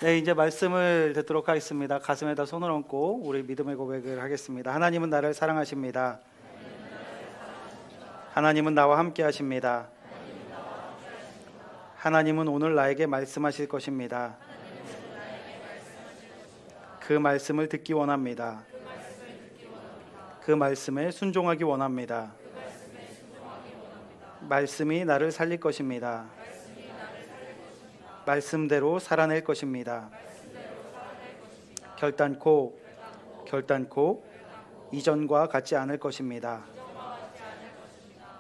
네, 이제 말씀을 듣도록 하겠습니다. 가슴에다 손을 얹고 우리 믿음의 고백을 하겠습니다. 하나님은 나를 사랑하십니다. 하나님은 나와 함께 하십니다. 하나님은 오늘 나에게 말씀하실 것입니다. 그 말씀을 듣기 원합니다. 그 말씀에 순종하기 원합니다. 말씀이 나를 살릴 것입니다. 말씀대로 살아낼 것입니다. 결단코 이전과 같지 않을 것입니다.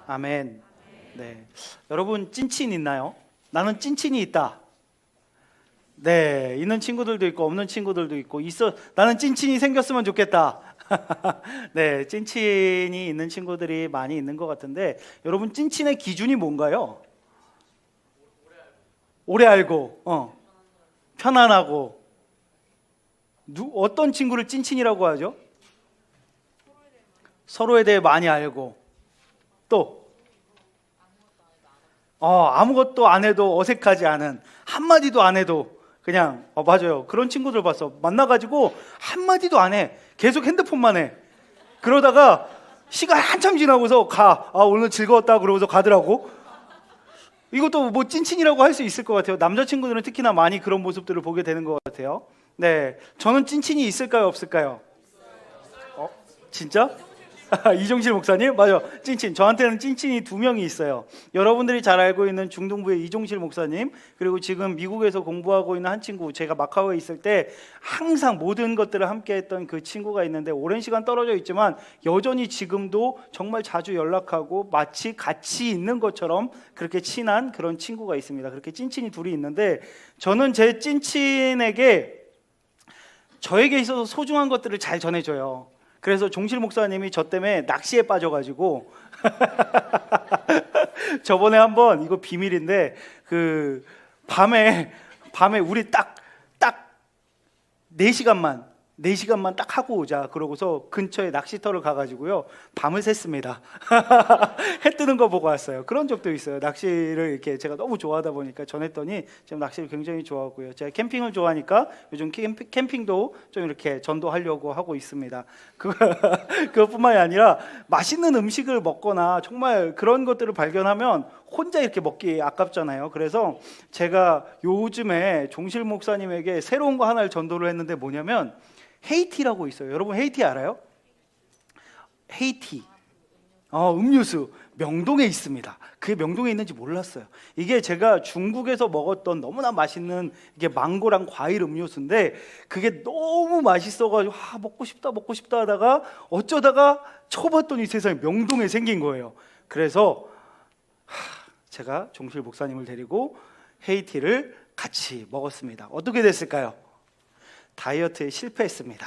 아멘. 네, 여러분 찐친 있나요? 나는 찐친이 있다. 네, 있는 친구들도 있고 없는 친구들도 있고 나는 찐친이 생겼으면 좋겠다. 네, 찐친이 있는 친구들이 많이 있는 것 같은데 여러분 찐친의 기준이 뭔가요? 오래 알고, 편안하고. 어떤 친구를 찐친이라고 하죠? 서로에 대해 많이 알고, 또 아무것도 안 해도 어색하지 않은, 한마디도 안 해도 그냥 맞아요. 그런 친구들 봤어. 만나가지고 한마디도 안 해. 계속 핸드폰만 해. 그러다가 시간 한참 지나고서 오늘 즐거웠다 그러고서 가더라고. 이것도 뭐 찐친이라고 할 수 있을 것 같아요. 남자친구들은 특히나 많이 그런 모습들을 보게 되는 것 같아요. 네, 저는 찐친이 있을까요, 없을까요? 진짜? 이종실 목사님? 맞아, 찐친. 저한테는 찐친이 2명이 있어요. 여러분들이 잘 알고 있는 중동부의 이종실 목사님, 그리고 지금 미국에서 공부하고 있는 한 친구, 제가 마카오에 있을 때 항상 모든 것들을 함께 했던 그 친구가 있는데 오랜 시간 떨어져 있지만 여전히 지금도 정말 자주 연락하고 마치 같이 있는 것처럼 그렇게 친한 그런 친구가 있습니다. 그렇게 찐친이 2이 있는데 저는 제 찐친에게 저에게 있어서 소중한 것들을 잘 전해줘요. 그래서 종실 목사님이 저 때문에 낚시에 빠져가지고 저번에 한번, 이거 비밀인데, 그 밤에 우리 딱 4시간만 딱 하고 오자 그러고서 근처에 낚시터를 가가지고요 밤을 샜습니다. 해 뜨는 거 보고 왔어요. 그런 적도 있어요. 낚시를 이렇게 제가 너무 좋아하다 보니까 전했더니 지금 낚시를 굉장히 좋아하고요. 제가 캠핑을 좋아하니까 요즘 캠핑도 좀 이렇게 전도하려고 하고 있습니다. 그것뿐만이 아니라 맛있는 음식을 먹거나 정말 그런 것들을 발견하면 혼자 이렇게 먹기 아깝잖아요. 그래서 제가 요즘에 종실 목사님에게 새로운 거 하나를 전도를 했는데 뭐냐면 헤이티라고 있어요. 여러분 헤이티 알아요? 헤이티 음료수 명동에 있습니다. 그게 명동에 있는지 몰랐어요. 이게 제가 중국에서 먹었던 너무나 맛있는 이게 망고랑 과일 음료수인데 그게 너무 맛있어가지고 먹고 싶다 하다가 어쩌다가 쳐봤더니 세상에 명동에 생긴 거예요. 그래서 제가 종실 목사님을 데리고 헤이티를 같이 먹었습니다. 어떻게 됐을까요? 다이어트에 실패했습니다.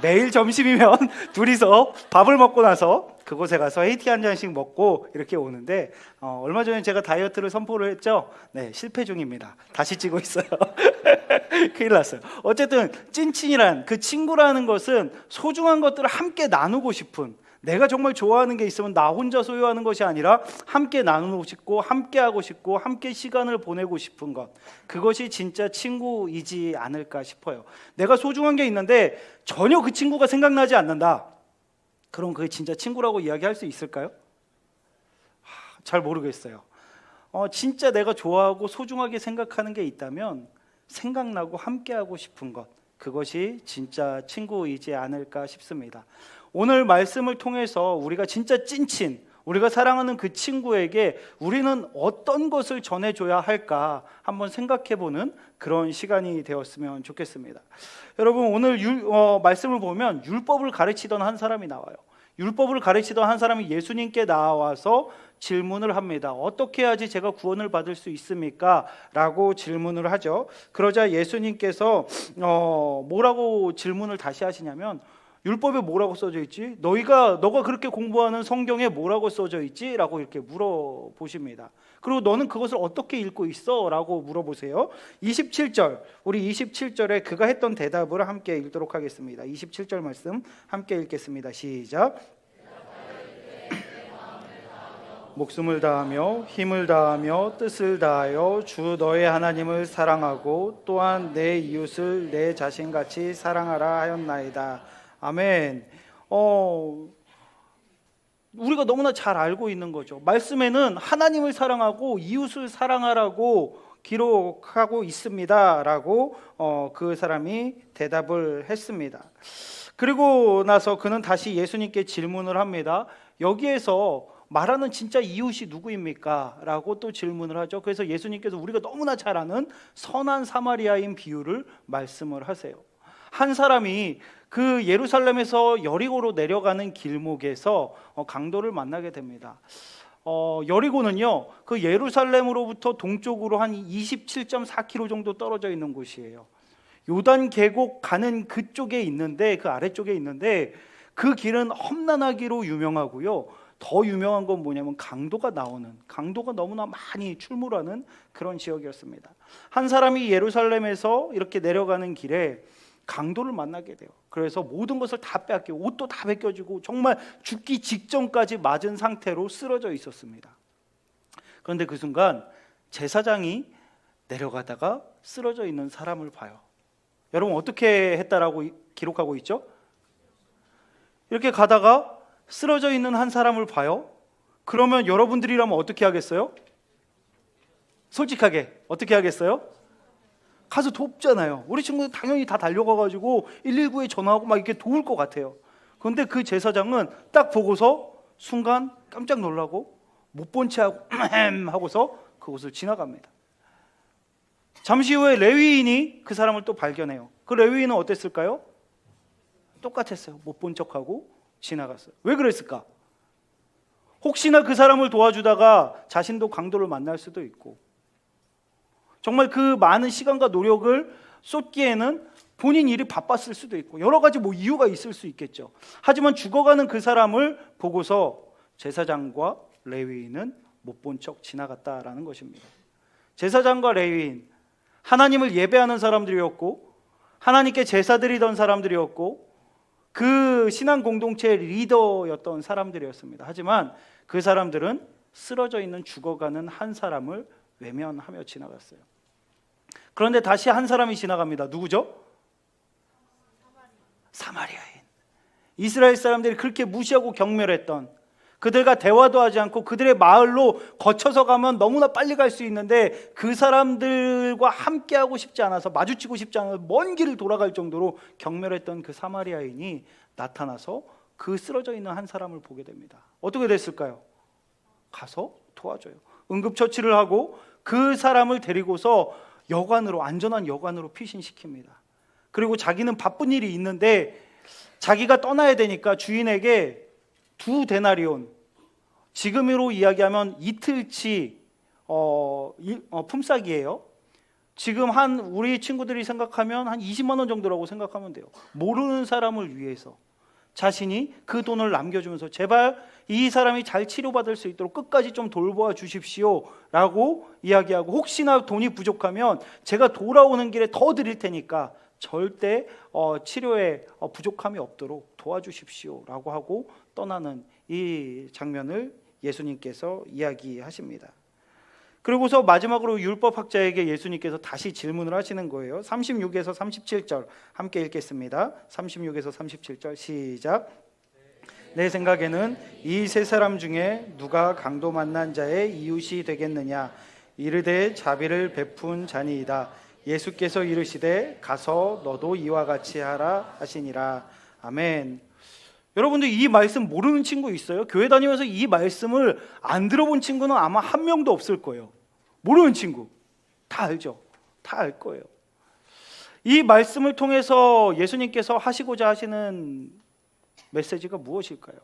매일 점심이면 둘이서 밥을 먹고 나서 그곳에 가서 헤이티 한 잔씩 먹고 이렇게 오는데 얼마 전에 제가 다이어트를 선포를 했죠. 네, 실패 중입니다. 다시 찌고 있어요. 큰일 났어요. 어쨌든 찐친이란, 그 친구라는 것은 소중한 것들을 함께 나누고 싶은, 내가 정말 좋아하는 게 있으면 나 혼자 소유하는 것이 아니라 함께 나누고 싶고 함께 하고 싶고 함께 시간을 보내고 싶은 것, 그것이 진짜 친구이지 않을까 싶어요. 내가 소중한 게 있는데 전혀 그 친구가 생각나지 않는다. 그럼 그게 진짜 친구라고 이야기할 수 있을까요? 잘 모르겠어요. 진짜 내가 좋아하고 소중하게 생각하는 게 있다면 생각나고 함께하고 싶은 것, 그것이 진짜 친구이지 않을까 싶습니다. 오늘 말씀을 통해서 우리가 진짜 찐친, 우리가 사랑하는 그 친구에게 우리는 어떤 것을 전해줘야 할까 한번 생각해보는 그런 시간이 되었으면 좋겠습니다. 여러분, 오늘 말씀을 보면 율법을 가르치던 한 사람이 나와요. 율법을 가르치던 한 사람이 예수님께 나와서 질문을 합니다. 어떻게 해야지 제가 구원을 받을 수 있습니까? 라고 질문을 하죠. 그러자 예수님께서 뭐라고 질문을 다시 하시냐면, 율법에 뭐라고 써져 있지? 너가 그렇게 공부하는 성경에 뭐라고 써져 있지? 라고 이렇게 물어보십니다. 그리고 너는 그것을 어떻게 읽고 있어? 라고 물어보세요. 27절, 우리 27절에 그가 했던 대답을 함께 읽도록 하겠습니다. 27절 말씀 함께 읽겠습니다. 시작. 목숨을 다하며 힘을 다하며 뜻을 다하여 주 너의 하나님을 사랑하고 또한 내 이웃을 내 자신같이 사랑하라 하였나이다. 아멘. 우리가 너무나 잘 알고 있는 거죠. 말씀에는 하나님을 사랑하고 이웃을 사랑하라고 기록하고 있습니다 라고 그 사람이 대답을 했습니다. 그리고 나서 그는 다시 예수님께 질문을 합니다. 여기에서 말하는 진짜 이웃이 누구입니까? 라고 또 질문을 하죠. 그래서 예수님께서 우리가 너무나 잘 아는 선한 사마리아인 비유를 말씀을 하세요. 한 사람이 그 예루살렘에서 여리고로 내려가는 길목에서 강도를 만나게 됩니다. 여리고는요, 그 예루살렘으로부터 동쪽으로 한 27.4km 정도 떨어져 있는 곳이에요. 요단 계곡 가는 그쪽에 있는데, 그 아래쪽에 있는데, 그 길은 험난하기로 유명하고요. 더 유명한 건 뭐냐면 강도가 너무나 많이 출몰하는 그런 지역이었습니다. 한 사람이 예루살렘에서 이렇게 내려가는 길에 강도를 만나게 돼요. 그래서 모든 것을 다 빼앗기고 옷도 다 벗겨지고 정말 죽기 직전까지 맞은 상태로 쓰러져 있었습니다. 그런데 그 순간 제사장이 내려가다가 쓰러져 있는 사람을 봐요. 여러분 어떻게 했다라고 기록하고 있죠? 이렇게 가다가 쓰러져 있는 한 사람을 봐요. 그러면 여러분들이라면 어떻게 하겠어요? 솔직하게 어떻게 하겠어요? 가서 돕잖아요. 우리 친구들 당연히 다 달려가가지고 119에 전화하고 막 이렇게 도울 것 같아요. 그런데 그 제사장은 딱 보고서 순간 깜짝 놀라고 못 본 채 하고 하고서 그곳을 지나갑니다. 잠시 후에 레위인이 그 사람을 또 발견해요. 그 레위인은 어땠을까요? 똑같았어요. 못 본 척하고 지나갔어요. 왜 그랬을까? 혹시나 그 사람을 도와주다가 자신도 강도를 만날 수도 있고, 정말 그 많은 시간과 노력을 쏟기에는 본인 일이 바빴을 수도 있고 여러 가지 이유가 있을 수 있겠죠. 하지만 죽어가는 그 사람을 보고서 제사장과 레위인은 못 본 척 지나갔다라는 것입니다. 제사장과 레위인, 하나님을 예배하는 사람들이었고 하나님께 제사 드리던 사람들이었고 그 신앙 공동체의 리더였던 사람들이었습니다. 하지만 그 사람들은 쓰러져 있는 죽어가는 한 사람을 외면하며 지나갔어요. 그런데 다시 한 사람이 지나갑니다. 누구죠? 사마리아인. 이스라엘 사람들이 그렇게 무시하고 경멸했던, 그들과 대화도 하지 않고 그들의 마을로 거쳐서 가면 너무나 빨리 갈 수 있는데 그 사람들과 함께하고 싶지 않아서, 마주치고 싶지 않아서 먼 길을 돌아갈 정도로 경멸했던 그 사마리아인이 나타나서 그 쓰러져 있는 한 사람을 보게 됩니다. 어떻게 됐을까요? 가서 도와줘요. 응급처치를 하고 그 사람을 데리고서 여관으로, 안전한 여관으로 피신시킵니다. 그리고 자기는 바쁜 일이 있는데 자기가 떠나야 되니까 주인에게 2데나리온, 지금으로 이야기하면 이틀치 품삯이에요. 지금 우리 친구들이 생각하면 한 20만 원 정도라고 생각하면 돼요. 모르는 사람을 위해서 자신이 그 돈을 남겨주면서 제발 이 사람이 잘 치료받을 수 있도록 끝까지 좀 돌보아 주십시오 라고 이야기하고, 혹시나 돈이 부족하면 제가 돌아오는 길에 더 드릴 테니까 절대 치료에 부족함이 없도록 도와주십시오 라고 하고 떠나는 이 장면을 예수님께서 이야기하십니다. 그리고서 마지막으로 율법학자에게 예수님께서 다시 질문을 하시는 거예요. 36에서 37절 함께 읽겠습니다. 36에서 37절 시작. 내 생각에는 이 세 사람 중에 누가 강도 만난 자의 이웃이 되겠느냐? 이르되 자비를 베푼 자니이다. 예수께서 이르시되 가서 너도 이와 같이 하라 하시니라. 아멘. 여러분들 이 말씀 모르는 친구 있어요? 교회 다니면서 이 말씀을 안 들어본 친구는 아마 한 명도 없을 거예요. 모르는 친구 다 알죠? 다 알 거예요. 이 말씀을 통해서 예수님께서 하시고자 하시는 메시지가 무엇일까요?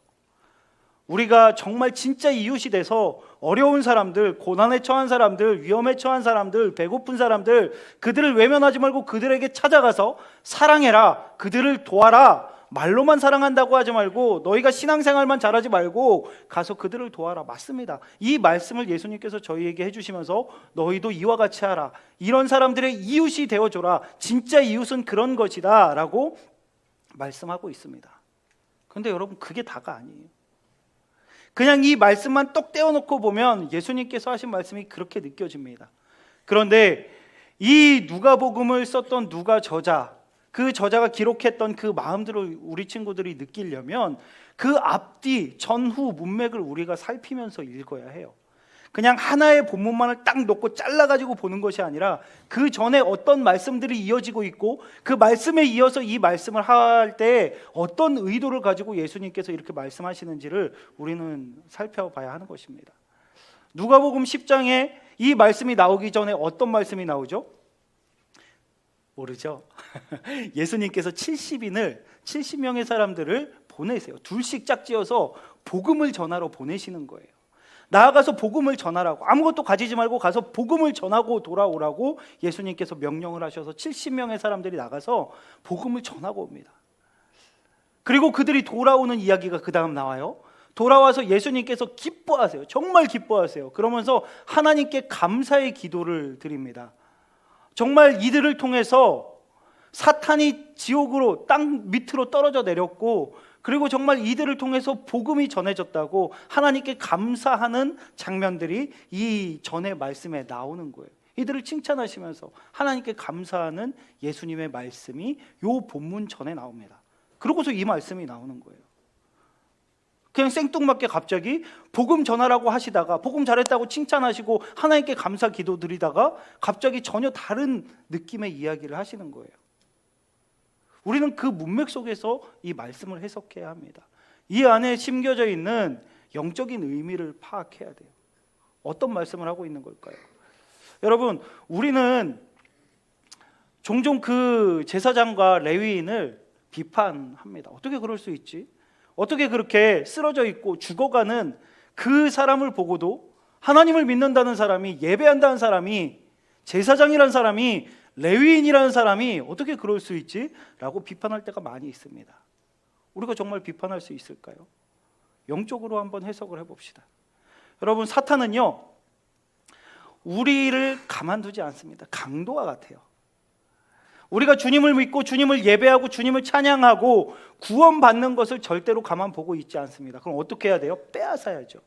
우리가 정말 진짜 이웃이 돼서 어려운 사람들, 고난에 처한 사람들, 위험에 처한 사람들, 배고픈 사람들, 그들을 외면하지 말고 그들에게 찾아가서 사랑해라, 그들을 도와라. 말로만 사랑한다고 하지 말고, 너희가 신앙생활만 잘하지 말고 가서 그들을 도와라. 맞습니다. 이 말씀을 예수님께서 저희에게 해주시면서 너희도 이와 같이 하라, 이런 사람들의 이웃이 되어줘라, 진짜 이웃은 그런 것이다 라고 말씀하고 있습니다. 그런데 여러분, 그게 다가 아니에요. 그냥 이 말씀만 똑 떼어놓고 보면 예수님께서 하신 말씀이 그렇게 느껴집니다. 그런데 이 누가복음을 썼던 누가 저자, 그 저자가 기록했던 그 마음들을 우리 친구들이 느끼려면 그 앞뒤 전후 문맥을 우리가 살피면서 읽어야 해요. 그냥 하나의 본문만을 딱 놓고 잘라가지고 보는 것이 아니라 그 전에 어떤 말씀들이 이어지고 있고 그 말씀에 이어서 이 말씀을 할 때 어떤 의도를 가지고 예수님께서 이렇게 말씀하시는지를 우리는 살펴봐야 하는 것입니다. 누가복음 10장에 이 말씀이 나오기 전에 어떤 말씀이 나오죠? 모르죠? 예수님께서 70명의 사람들을 보내세요. 둘씩 짝지어서 복음을 전하러 보내시는 거예요. 나아가서 복음을 전하라고, 아무것도 가지지 말고 가서 복음을 전하고 돌아오라고 예수님께서 명령을 하셔서 70명의 사람들이 나가서 복음을 전하고 옵니다. 그리고 그들이 돌아오는 이야기가 그 다음 나와요. 돌아와서 예수님께서 기뻐하세요. 정말 기뻐하세요. 그러면서 하나님께 감사의 기도를 드립니다. 정말 이들을 통해서 사탄이 지옥으로 땅 밑으로 떨어져 내렸고, 그리고 정말 이들을 통해서 복음이 전해졌다고 하나님께 감사하는 장면들이 이 전의 말씀에 나오는 거예요. 이들을 칭찬하시면서 하나님께 감사하는 예수님의 말씀이 요 본문 전에 나옵니다. 그러고서 이 말씀이 나오는 거예요. 그냥 생뚱맞게 갑자기 복음 전하라고 하시다가 복음 잘했다고 칭찬하시고 하나님께 감사 기도 드리다가 갑자기 전혀 다른 느낌의 이야기를 하시는 거예요. 우리는 그 문맥 속에서 이 말씀을 해석해야 합니다. 이 안에 심겨져 있는 영적인 의미를 파악해야 돼요. 어떤 말씀을 하고 있는 걸까요? 여러분, 우리는 종종 그 제사장과 레위인을 비판합니다. 어떻게 그럴 수 있지? 어떻게 그렇게 쓰러져 있고 죽어가는 그 사람을 보고도 하나님을 믿는다는 사람이, 예배한다는 사람이, 제사장이라는 사람이, 레위인이라는 사람이 어떻게 그럴 수 있지? 라고 비판할 때가 많이 있습니다. 우리가 정말 비판할 수 있을까요? 영적으로 한번 해석을 해봅시다. 여러분, 사탄은요, 우리를 가만두지 않습니다. 강도와 같아요. 우리가 주님을 믿고 주님을 예배하고 주님을 찬양하고 구원받는 것을 절대로 가만 보고 있지 않습니다. 그럼 어떻게 해야 돼요? 빼앗아야죠.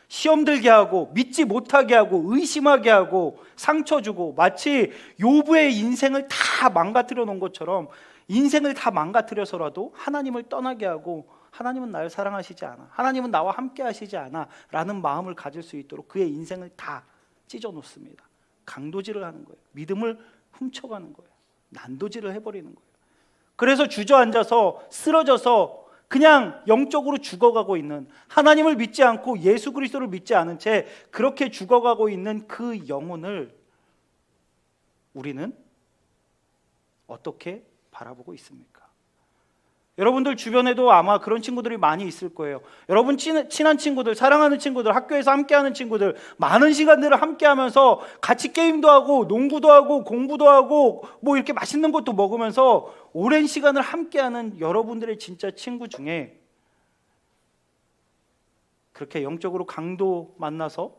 시험 들게 하고 믿지 못하게 하고 의심하게 하고 상처 주고, 마치 욥의 인생을 다 망가뜨려 놓은 것처럼 인생을 다 망가뜨려서라도 하나님을 떠나게 하고, 하나님은 나를 사랑하시지 않아, 하나님은 나와 함께 하시지 않아 라는 마음을 가질 수 있도록 그의 인생을 다 찢어 놓습니다. 강도질을 하는 거예요. 믿음을 훔쳐가는 거예요. 난도질을 해버리는 거예요. 그래서 주저앉아서 쓰러져서 그냥 영적으로 죽어가고 있는, 하나님을 믿지 않고 예수 그리스도를 믿지 않은 채 그렇게 죽어가고 있는 그 영혼을 우리는 어떻게 바라보고 있습니까? 여러분들 주변에도 아마 그런 친구들이 많이 있을 거예요. 여러분 친한 친구들, 사랑하는 친구들, 학교에서 함께하는 친구들, 많은 시간들을 함께하면서 같이 게임도 하고 농구도 하고 공부도 하고 뭐 이렇게 맛있는 것도 먹으면서 오랜 시간을 함께하는 여러분들의 진짜 친구 중에 그렇게 영적으로 강도 만나서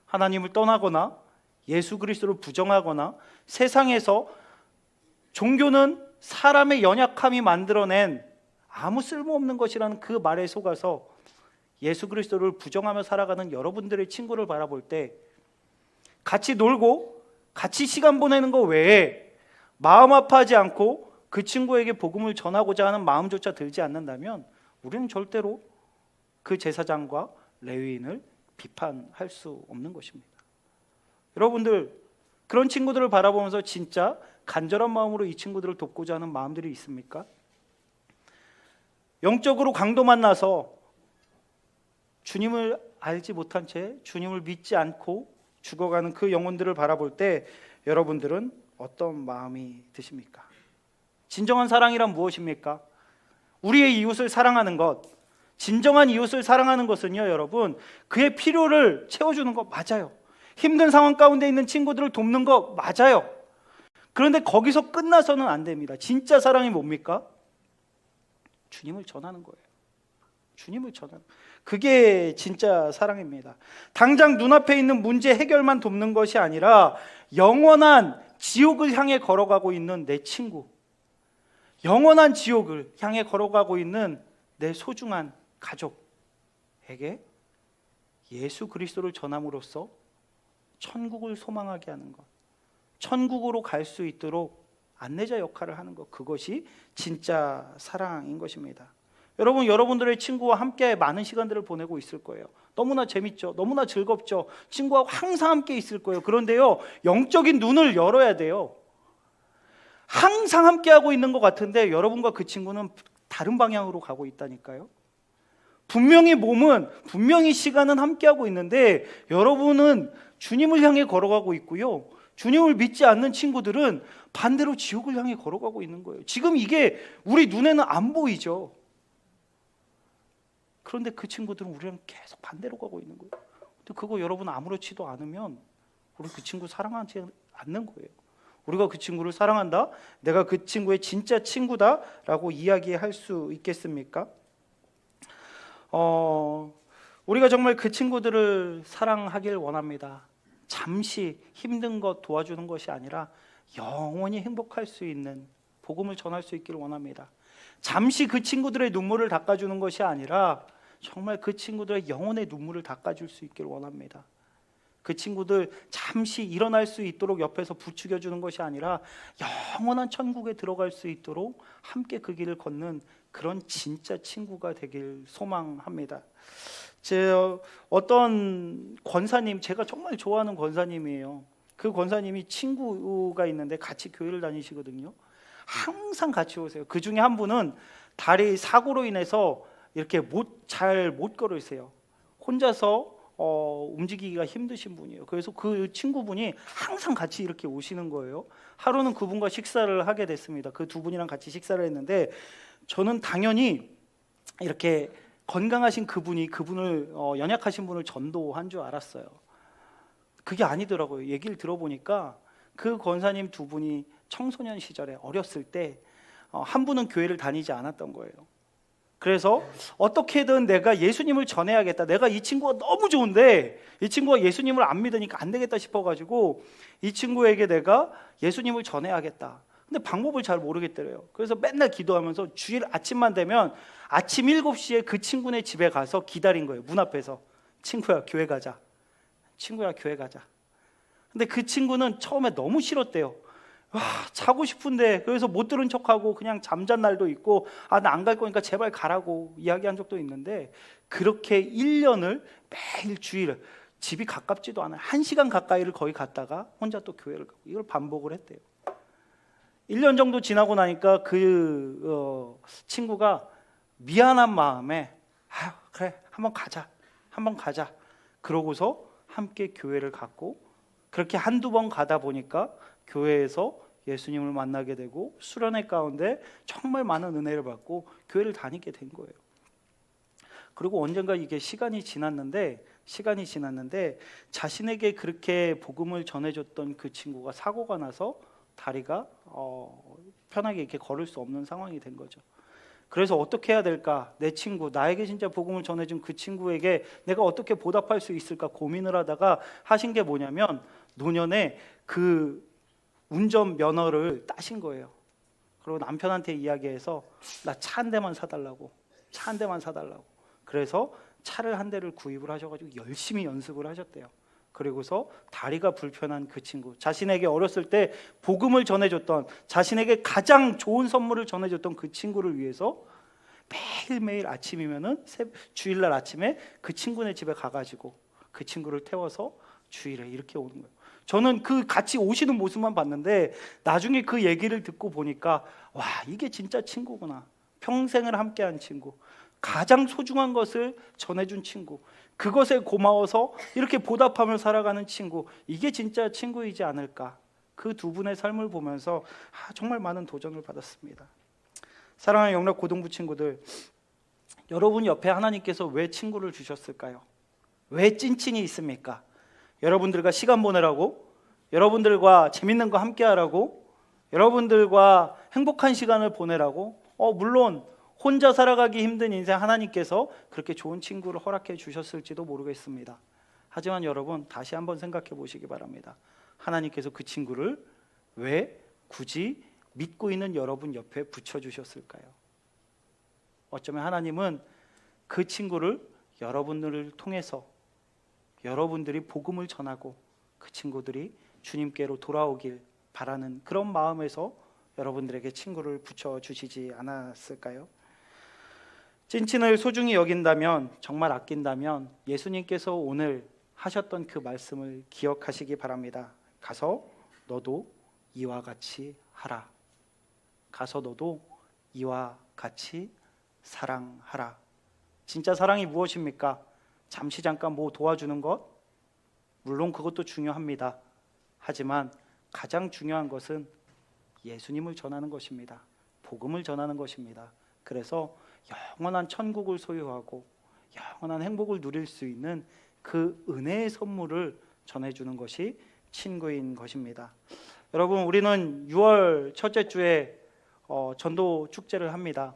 하나님을 떠나거나 예수 그리스도를 부정하거나 세상에서 종교는 사람의 연약함이 만들어낸 아무 쓸모없는 것이라는 그 말에 속아서 예수 그리스도를 부정하며 살아가는 여러분들의 친구를 바라볼 때, 같이 놀고 같이 시간 보내는 것 외에 마음 아파하지 않고 그 친구에게 복음을 전하고자 하는 마음조차 들지 않는다면 우리는 절대로 그 제사장과 레위인을 비판할 수 없는 것입니다. 여러분들, 그런 친구들을 바라보면서 진짜 간절한 마음으로 이 친구들을 돕고자 하는 마음들이 있습니까? 영적으로 강도 만나서 주님을 알지 못한 채 주님을 믿지 않고 죽어가는 그 영혼들을 바라볼 때 여러분들은 어떤 마음이 드십니까? 진정한 사랑이란 무엇입니까? 우리의 이웃을 사랑하는 것, 진정한 이웃을 사랑하는 것은요, 여러분, 그의 필요를 채워주는 것 맞아요. 힘든 상황 가운데 있는 친구들을 돕는 것 맞아요. 그런데 거기서 끝나서는 안 됩니다. 진짜 사랑이 뭡니까? 주님을 전하는 거예요. 주님을 전하는, 그게 진짜 사랑입니다. 당장 눈앞에 있는 문제 해결만 돕는 것이 아니라 영원한 지옥을 향해 걸어가고 있는 내 친구, 영원한 지옥을 향해 걸어가고 있는 내 소중한 가족에게 예수 그리스도를 전함으로써 천국을 소망하게 하는 것, 천국으로 갈 수 있도록 안내자 역할을 하는 것, 그것이 진짜 사랑인 것입니다. 여러분, 여러분들의 친구와 함께 많은 시간들을 보내고 있을 거예요. 너무나 재밌죠. 너무나 즐겁죠. 친구와 항상 함께 있을 거예요. 그런데요, 영적인 눈을 열어야 돼요. 항상 함께하고 있는 것 같은데 여러분과 그 친구는 다른 방향으로 가고 있다니까요. 분명히 몸은, 분명히 시간은 함께하고 있는데 여러분은 주님을 향해 걸어가고 있고요, 주님을 믿지 않는 친구들은 반대로 지옥을 향해 걸어가고 있는 거예요. 지금 이게 우리 눈에는 안 보이죠. 그런데 그 친구들은 우리랑 계속 반대로 가고 있는 거예요. 근데 그거 여러분 아무렇지도 않으면 우리 그 친구 사랑하지 않는 거예요. 우리가 그 친구를 사랑한다, 내가 그 친구의 진짜 친구다라고 이야기할 수 있겠습니까? 우리가 정말 그 친구들을 사랑하길 원합니다. 잠시 힘든 것 도와주는 것이 아니라 영원히 행복할 수 있는 복음을 전할 수 있기를 원합니다. 잠시 그 친구들의 눈물을 닦아주는 것이 아니라 정말 그 친구들의 영혼의 눈물을 닦아줄 수 있기를 원합니다. 그 친구들 잠시 일어날 수 있도록 옆에서 부추겨주는 것이 아니라 영원한 천국에 들어갈 수 있도록 함께 그 길을 걷는 그런 진짜 친구가 되길 소망합니다. 어떤 권사님, 제가 정말 좋아하는 권사님이에요. 그 권사님이 친구가 있는데 같이 교회를 다니시거든요. 항상 같이 오세요. 그 중에 한 분은 다리 사고로 인해서 이렇게 잘 못 걸으세요. 혼자서 움직이기가 힘드신 분이에요. 그래서 그 친구분이 항상 같이 이렇게 오시는 거예요. 하루는 그분과 식사를 하게 됐습니다. 그 두 분이랑 같이 식사를 했는데 저는 당연히 이렇게 건강하신 그분을 연약하신 분을 전도한 줄 알았어요. 그게 아니더라고요. 얘기를 들어보니까 그 권사님 두 분이 청소년 시절에 어렸을 때 한 분은 교회를 다니지 않았던 거예요. 그래서 어떻게든 내가 예수님을 전해야겠다, 내가 이 친구가 너무 좋은데 이 친구가 예수님을 안 믿으니까 안 되겠다 싶어가지고 이 친구에게 내가 예수님을 전해야겠다. 근데 방법을 잘 모르겠더래요. 그래서 맨날 기도하면서 주일 아침만 되면 아침 7시에 그 친구네 집에 가서 기다린 거예요. 문 앞에서. 친구야 교회 가자, 친구야 교회 가자. 근데 그 친구는 처음에 너무 싫었대요. 와, 자고 싶은데. 그래서 못 들은 척하고 그냥 잠잔 날도 있고, 아, 나 안 갈 거니까 제발 가라고 이야기한 적도 있는데, 그렇게 1년을 매일 주일, 집이 가깝지도 않아요. 1시간 가까이를 거의 갔다가 혼자 또 교회를 가고, 이걸 반복을 했대요. 1년 정도 지나고 나니까 그 친구가 미안한 마음에 그래 한번 가자 그러고서 함께 교회를 갔고, 그렇게 한두 번 가다 보니까 교회에서 예수님을 만나게 되고 수련회 가운데 정말 많은 은혜를 받고 교회를 다니게 된 거예요. 그리고 언젠가 이게 시간이 지났는데 자신에게 그렇게 복음을 전해줬던 그 친구가 사고가 나서 다리가 편하게 이렇게 걸을 수 없는 상황이 된 거죠. 그래서 어떻게 해야 될까? 내 친구, 나에게 진짜 복음을 전해준 그 친구에게 내가 어떻게 보답할 수 있을까 고민을 하다가 하신 게 뭐냐면, 노년에 그 운전 면허를 따신 거예요. 그리고 남편한테 이야기해서 나 차 한 대만 사달라고. 그래서 차를 한 대를 구입을 하셔가지고 열심히 연습을 하셨대요. 그리고서 다리가 불편한 그 친구, 자신에게 어렸을 때 복음을 전해줬던, 자신에게 가장 좋은 선물을 전해줬던 그 친구를 위해서 매일매일 아침이면은 주일날 아침에 그 친구네 집에 가가지고 그 친구를 태워서 주일에 이렇게 오는 거예요. 저는 그 같이 오시는 모습만 봤는데 나중에 그 얘기를 듣고 보니까 와, 이게 진짜 친구구나. 평생을 함께한 친구, 가장 소중한 것을 전해준 친구, 그것에 고마워서 이렇게 보답하며 살아가는 친구, 이게 진짜 친구이지 않을까. 그 두 분의 삶을 보면서 정말 많은 도전을 받았습니다. 사랑하는 영락 고등부 친구들, 여러분 옆에 하나님께서 왜 친구를 주셨을까요? 왜 찐친이 있습니까? 여러분들과 시간 보내라고, 여러분들과 재밌는 거 함께 하라고, 여러분들과 행복한 시간을 보내라고. 물론 혼자 살아가기 힘든 인생 하나님께서 그렇게 좋은 친구를 허락해 주셨을지도 모르겠습니다. 하지만 여러분, 다시 한번 생각해 보시기 바랍니다. 하나님께서 그 친구를 왜 굳이 믿고 있는 여러분 옆에 붙여주셨을까요? 어쩌면 하나님은 그 친구를 여러분들을 통해서 여러분들이 복음을 전하고 그 친구들이 주님께로 돌아오길 바라는 그런 마음에서 여러분들에게 친구를 붙여주시지 않았을까요? 찐친을 소중히 여긴다면, 정말 아낀다면 예수님께서 오늘 하셨던 그 말씀을 기억하시기 바랍니다. 가서 너도 이와 같이 하라. 가서 너도 이와 같이 사랑하라. 진짜 사랑이 무엇입니까? 잠시 잠깐 뭐 도와주는 것? 물론 그것도 중요합니다. 하지만 가장 중요한 것은 예수님을 전하는 것입니다. 복음을 전하는 것입니다. 그래서 영원한 천국을 소유하고 영원한 행복을 누릴 수 있는 그 은혜의 선물을 전해주는 것이 친구인 것입니다. 여러분, 우리는 6월 첫째 주에 전도 축제를 합니다.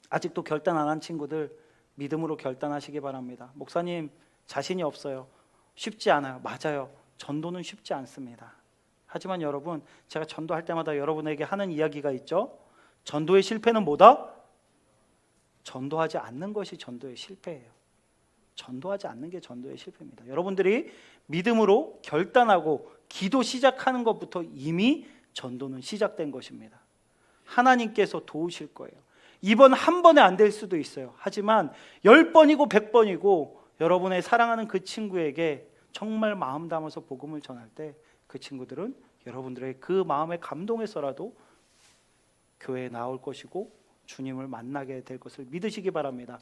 아직도 결단 안 한 친구들 믿음으로 결단하시기 바랍니다. 목사님, 자신이 없어요. 쉽지 않아요. 맞아요. 전도는 쉽지 않습니다. 하지만 여러분, 제가 전도할 때마다 여러분에게 하는 이야기가 있죠. 전도의 실패는 뭐다? 전도하지 않는 것이 전도의 실패예요. 전도하지 않는 게 전도의 실패입니다. 여러분들이 믿음으로 결단하고 기도 시작하는 것부터 이미 전도는 시작된 것입니다. 하나님께서 도우실 거예요. 이번 한 번에 안 될 수도 있어요. 하지만 10번이고 100번이고 여러분의 사랑하는 그 친구에게 정말 마음 담아서 복음을 전할 때 그 친구들은 여러분들의 그 마음에 감동해서라도 교회에 나올 것이고 주님을 만나게 될 것을 믿으시기 바랍니다.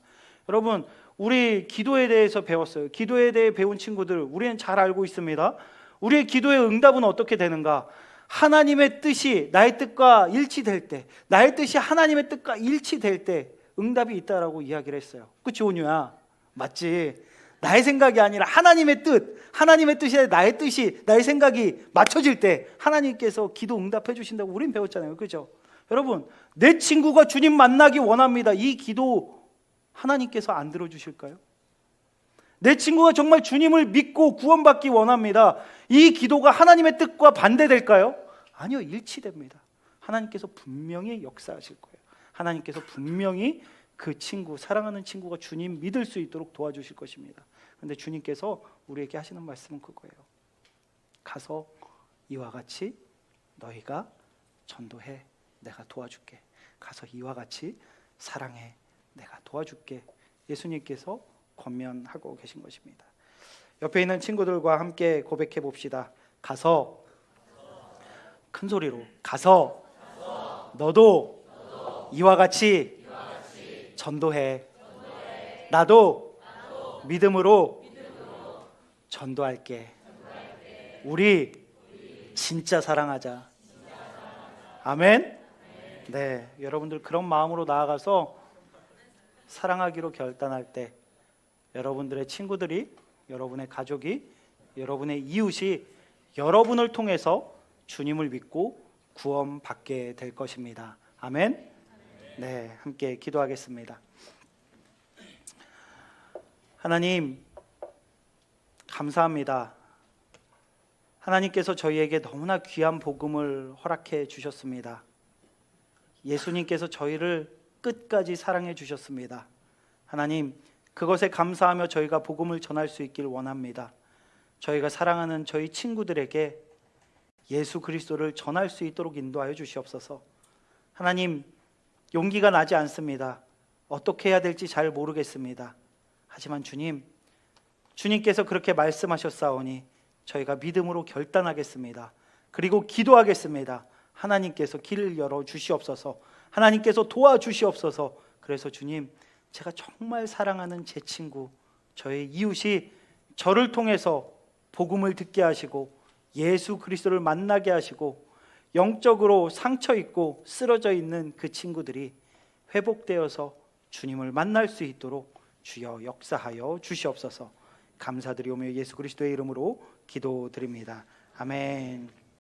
여러분, 우리 기도에 대해서 배웠어요. 기도에 대해 배운 친구들, 우리는 잘 알고 있습니다. 우리의 기도의 응답은 어떻게 되는가? 하나님의 뜻이 나의 뜻과 일치될 때, 나의 뜻이 하나님의 뜻과 일치될 때 응답이 있다라고 이야기를 했어요. 그치, 온유야? 맞지? 나의 생각이 아니라 하나님의 뜻, 하나님의 뜻이 나의 뜻이, 나의 생각이 맞춰질 때 하나님께서 기도 응답해 주신다고 우린 배웠잖아요. 그죠? 여러분, 내 친구가 주님 만나기 원합니다. 이 기도 하나님께서 안 들어주실까요? 내 친구가 정말 주님을 믿고 구원받기 원합니다. 이 기도가 하나님의 뜻과 반대될까요? 아니요, 일치됩니다. 하나님께서 분명히 역사하실 거예요. 하나님께서 분명히 그 친구, 사랑하는 친구가 주님 믿을 수 있도록 도와주실 것입니다. 그런데 주님께서 우리에게 하시는 말씀은 그거예요. 가서 이와 같이 너희가 전도해, 내가 도와줄게. 가서 이와 같이 사랑해, 내가 도와줄게. 예수님께서 권면하고 계신 것입니다. 옆에 있는 친구들과 함께 고백해 봅시다. 가서, 큰 소리로 가서 너도 이와 같이 전도해. 나도 믿음으로 전도할게. 우리 진짜 사랑하자. 아멘. 네, 여러분들 그런 마음으로 나아가서 사랑하기로 결단할 때 여러분들의 친구들이, 여러분의 가족이, 여러분의 이웃이 여러분을 통해서 주님을 믿고 구원받게 될 것입니다. 아멘. 네, 함께 기도하겠습니다. 하나님, 감사합니다. 하나님께서 저희에게 너무나 귀한 복음을 허락해 주셨습니다. 예수님께서 저희를 끝까지 사랑해 주셨습니다. 하나님, 그것에 감사하며 저희가 복음을 전할 수 있길 원합니다. 저희가 사랑하는 저희 친구들에게 예수 그리스도를 전할 수 있도록 인도하여 주시옵소서. 하나님, 용기가 나지 않습니다. 어떻게 해야 될지 잘 모르겠습니다. 하지만 주님께서 그렇게 말씀하셨사오니 저희가 믿음으로 결단하겠습니다. 그리고 기도하겠습니다. 하나님께서 길을 열어 주시옵소서. 하나님께서 도와주시옵소서. 그래서 주님, 제가 정말 사랑하는 제 친구, 저의 이웃이 저를 통해서 복음을 듣게 하시고 예수 그리스도를 만나게 하시고 영적으로 상처 있고 쓰러져 있는 그 친구들이 회복되어서 주님을 만날 수 있도록 주여 역사하여 주시옵소서. 감사드리오며 예수 그리스도의 이름으로 기도드립니다. 아멘.